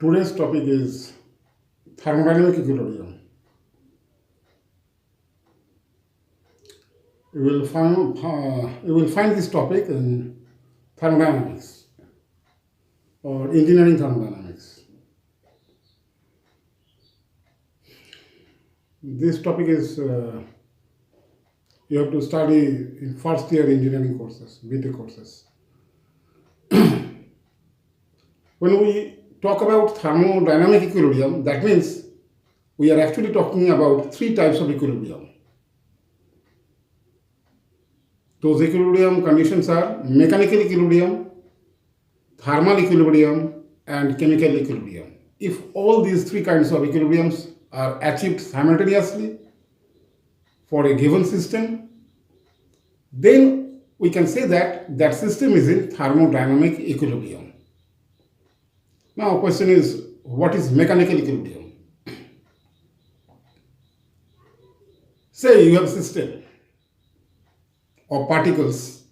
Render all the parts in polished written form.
Today's topic is thermodynamic equilibrium. You will find this topic in thermodynamics or engineering thermodynamics. This topic is you have to study in first year engineering courses, BTech courses. When we talk about thermodynamic equilibrium, that means we are actually talking about three types of equilibrium. Those equilibrium conditions are mechanical equilibrium, thermal equilibrium, and chemical equilibrium. If all these three kinds of equilibriums are achieved simultaneously for a given system, then we can say that that system is in thermodynamic equilibrium. Now, question is, what is mechanical equilibrium? Say you have a system of particles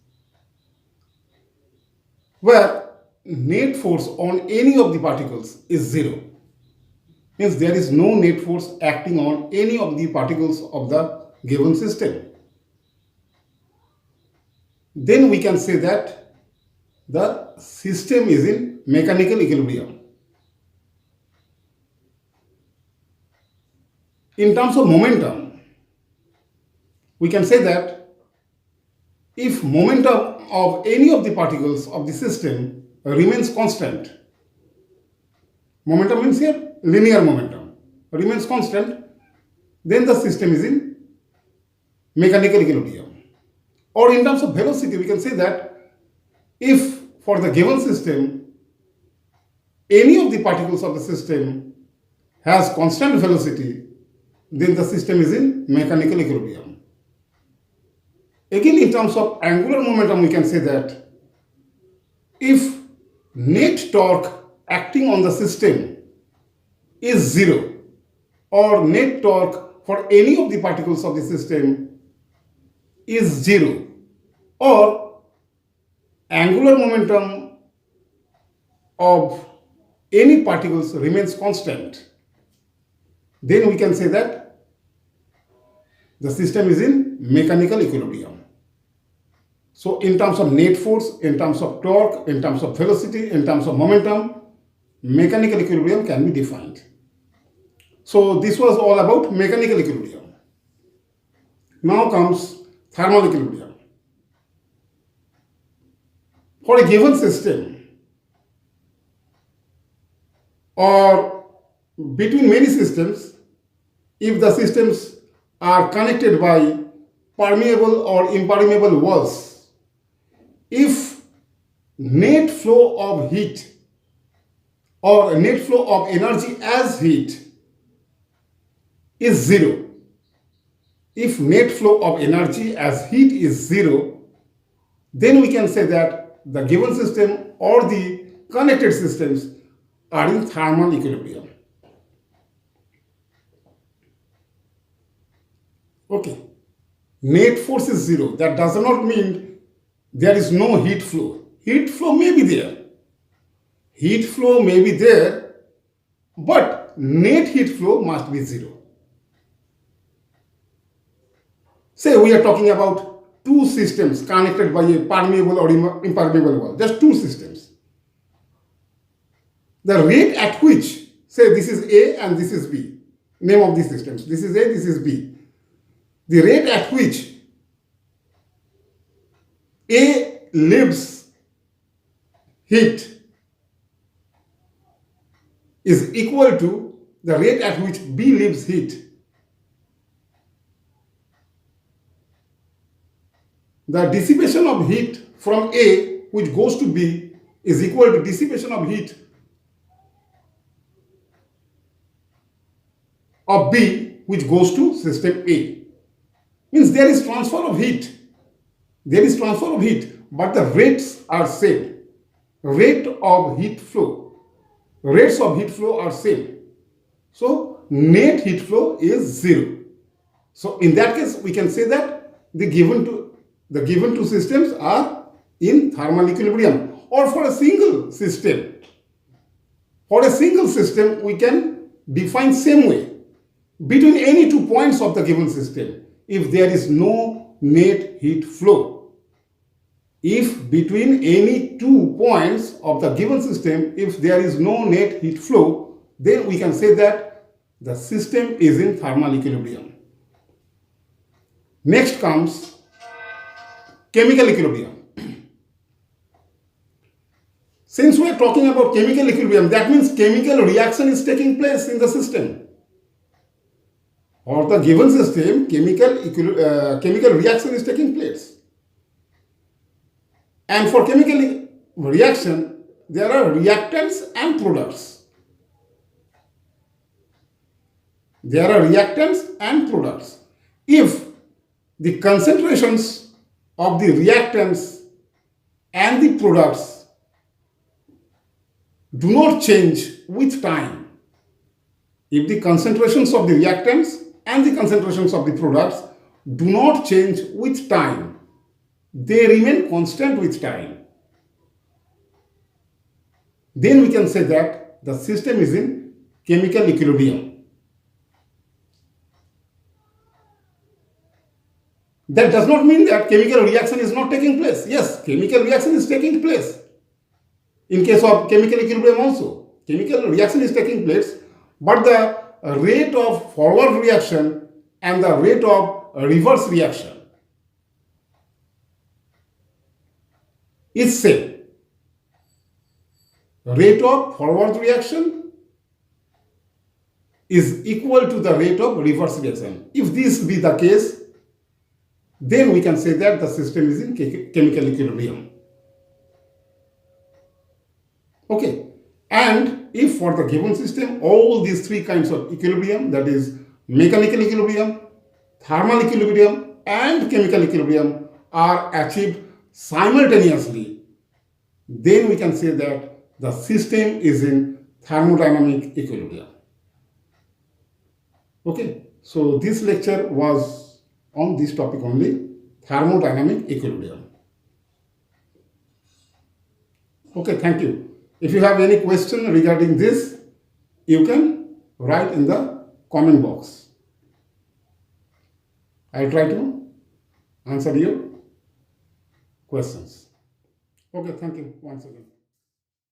where net force on any of the particles is zero. Means there is no net force acting on any of the particles of the given system. Then we can say that the system is in mechanical equilibrium. In terms of momentum, we can say that if momentum of any of the particles of the system remains constant, momentum means here linear momentum, remains constant, then the system is in mechanical equilibrium. Or in terms of velocity, we can say that if for the given system, any of the particles of the system has constant velocity, then the system is in mechanical equilibrium. Again, in terms of angular momentum, we can say that if net torque acting on the system is zero, or net torque for any of the particles of the system is zero, or angular momentum of any particles remains constant, then we can say that the system is in mechanical equilibrium. So in terms of net force, in terms of torque, in terms of velocity, in terms of momentum, mechanical equilibrium can be defined. So this was all about mechanical equilibrium. Now comes thermal equilibrium. For a given system or between many systems, if the systems are connected by permeable or impermeable walls, if net flow of heat or net flow of energy as heat is zero, if net flow of energy as heat is zero, then we can say that the given system or the connected systems are in thermal equilibrium. Okay, net force is zero. That does not mean there is no heat flow. Heat flow may be there. Heat flow may be there, but net heat flow must be zero. Say we are talking about two systems connected by a permeable or impermeable wall, just two systems. The rate at which, say this is A and this is B, name of these systems, this is A, this is B. The rate at which A leaves heat is equal to the rate at which B leaves heat. The dissipation of heat from A which goes to B is equal to dissipation of heat of B which goes to system A. Means there is transfer of heat. There is transfer of heat, but the rates are same. Rate of heat flow. Rates of heat flow are same. So net heat flow is zero. So in that case, we can say that the given two systems are in thermal equilibrium. Or for a single system, For a single system, we can define same way. Between any 2 points of the given system, if there is no net heat flow. If between any 2 points of the given system, if there is no net heat flow, then we can say that the system is in thermal equilibrium. Next comes chemical equilibrium. Since we are talking about chemical equilibrium, that means chemical reaction is taking place in the system. For the given system, chemical reaction is taking place. And for chemical reaction, there are reactants and products. There are reactants and products. If the concentrations of the reactants and the products do not change with time, if the concentrations of the reactants and the concentrations of the products do not change with time, they remain constant with time, then we can say that the system is in chemical equilibrium. That does not mean that chemical reaction is not taking place. Yes, chemical reaction is taking place. In case of chemical equilibrium also, chemical reaction is taking place, but the rate of forward reaction and the rate of reverse reaction is same. Rate of forward reaction is equal to the rate of reverse reaction. If this be the case, then we can say that the system is in chemical equilibrium. Okay, and if for the given system all these 3 kinds of equilibrium, that is mechanical equilibrium, thermal equilibrium and chemical equilibrium, are achieved simultaneously, then we can say that the system is in thermodynamic equilibrium. Okay, so this lecture was on this topic only, thermodynamic equilibrium. Okay, thank you. If you have any question regarding this, you can write in the comment box. I will try to answer your questions. Okay, thank you once again.